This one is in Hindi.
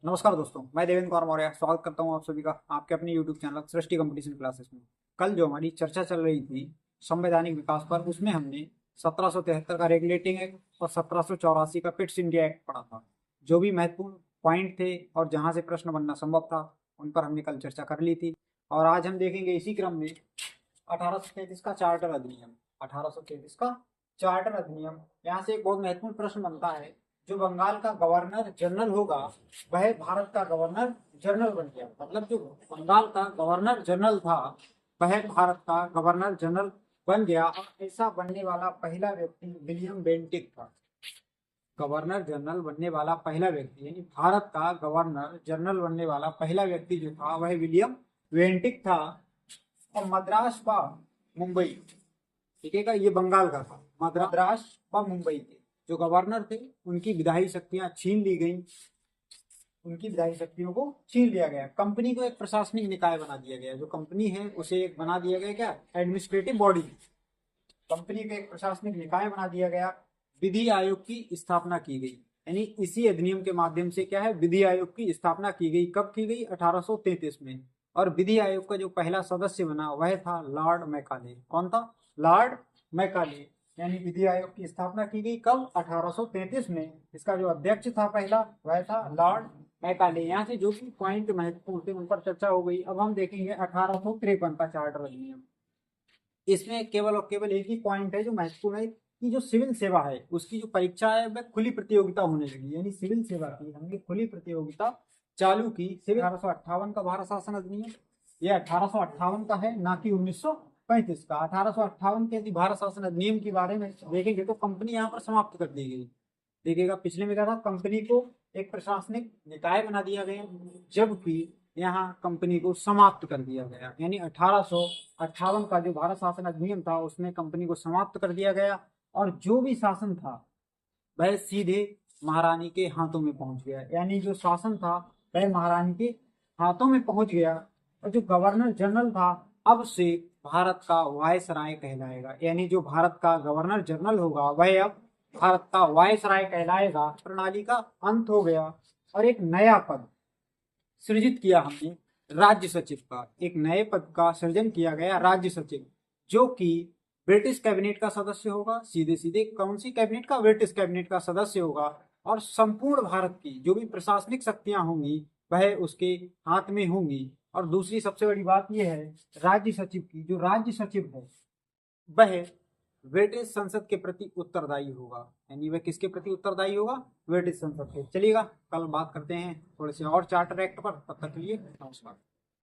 नमस्कार दोस्तों, मैं देवेंद्र कुमार मौर्य स्वागत करता हूं आप सभी का आपके अपने YouTube चैनल सृष्टि कंपटीशन क्लासेस में। कल जो हमारी चर्चा चल रही थी संवैधानिक विकास पर, उसमें हमने 1773 का रेगुलेटिंग एक्ट और 1784 का पिट्स इंडिया एक्ट पढ़ा था। जो भी महत्वपूर्ण पॉइंट थे और जहां से प्रश्न बनना संभव था उन पर हमने कल चर्चा कर ली थी। और आज हम देखेंगे इसी क्रम में 1833 का चार्टर अधिनियम। 1833 का चार्टर अधिनियम, यहाँ से एक बहुत महत्वपूर्ण प्रश्न बनता है। जो बंगाल का गवर्नर जनरल होगा वह भारत का गवर्नर जनरल बन गया। मतलब जो बंगाल का गवर्नर जनरल था वह भारत का गवर्नर जनरल बन गया। और ऐसा बनने वाला पहला व्यक्ति विलियम बेंटिक था। गवर्नर जनरल बनने वाला पहला व्यक्ति यानी भारत का गवर्नर जनरल बनने वाला पहला व्यक्ति जो था वह विलियम बेंटिक था। और मद्रास व मुंबई, ठीक है का, ये बंगाल का था। मद्रास व मुंबई के जो गवर्नर थे उनकी विधायी शक्तियां छीन ली गई। उनकी विधायी शक्तियों को छीन लिया गया। कंपनी को एक प्रशासनिक निकाय बना दिया गया। जो कंपनी है उसे एक बना दिया गया, क्या, एडमिनिस्ट्रेटिव बॉडी। कंपनी को एक प्रशासनिक निकाय बना दिया गया। विधि आयोग की स्थापना की गई। यानी इसी अधिनियम के माध्यम से क्या है, विधि आयोग की स्थापना की गई। कब की गई? 1833 में। और विधि आयोग का जो पहला सदस्य बना वह था लॉर्ड मैकाले। कौन था? Lord Macaulay. यानी विधि आयोग की स्थापना की गई कब? 1833 में। इसका जो अध्यक्ष था पहला वह था लॉर्ड मैकाले। यहाँ से जो भी पॉइंट महत्वपूर्ण थे उन पर चर्चा हो गई। अब हम देखेंगे 1853 का चार्टर अधिनियम। इसमें केवल और केवल एक ही पॉइंट है जो महत्वपूर्ण है कि जो सिविल सेवा है उसकी जो परीक्षा है वह खुली प्रतियोगिता होने लगी। यानी सिविल सेवा की हमने खुली प्रतियोगिता चालू की। सिविल 1858 का भारत शासन अधिनियम, ये 1858 का है, ना कि 1935 का। 1858 के यदि भारत शासन अधिनियम के बारे में देखेंगे तो कंपनी यहाँ पर समाप्त कर दी गई। देखिएगा पिछले में क्या था, कंपनी को एक प्रशासनिक निकाय बना दिया गया, जबकि यहाँ कंपनी को समाप्त कर दिया गया। यानी 1858 का जो भारत शासन अधिनियम था उसमें कंपनी को समाप्त कर दिया गया। और जो भी शासन था वह सीधे महारानी के हाथों में पहुंच गया। यानी जो शासन था वह महारानी के हाथों में पहुंच गया। और जो गवर्नर जनरल था अब से भारत का वायसराय कहलाएगा। यानी जो भारत का गवर्नर जनरल होगा वह अब भारत का वायसराय कहलाएगा। प्रणाली का अंत हो गया और एक नया पद सृजित किया हमने, राज्य सचिव का। एक नए पद का सृजन किया गया, राज्य सचिव, जो कि ब्रिटिश कैबिनेट का सदस्य होगा। सीधे सीधे कौन सी कैबिनेट का? ब्रिटिश कैबिनेट का सदस्य होगा। और संपूर्ण भारत की जो भी प्रशासनिक शक्तियां होंगी वह उसके हाथ में होंगी। और दूसरी सबसे बड़ी बात यह है राज्य सचिव की, जो राज्य सचिव है वह ब्रिटिश संसद के प्रति उत्तरदायी होगा। यानी वह किसके प्रति उत्तरदायी होगा? ब्रिटिश संसद के। चलिएगा कल बात करते हैं थोड़े से और चार्टर एक्ट पर। तब तक के लिए नमस्कार।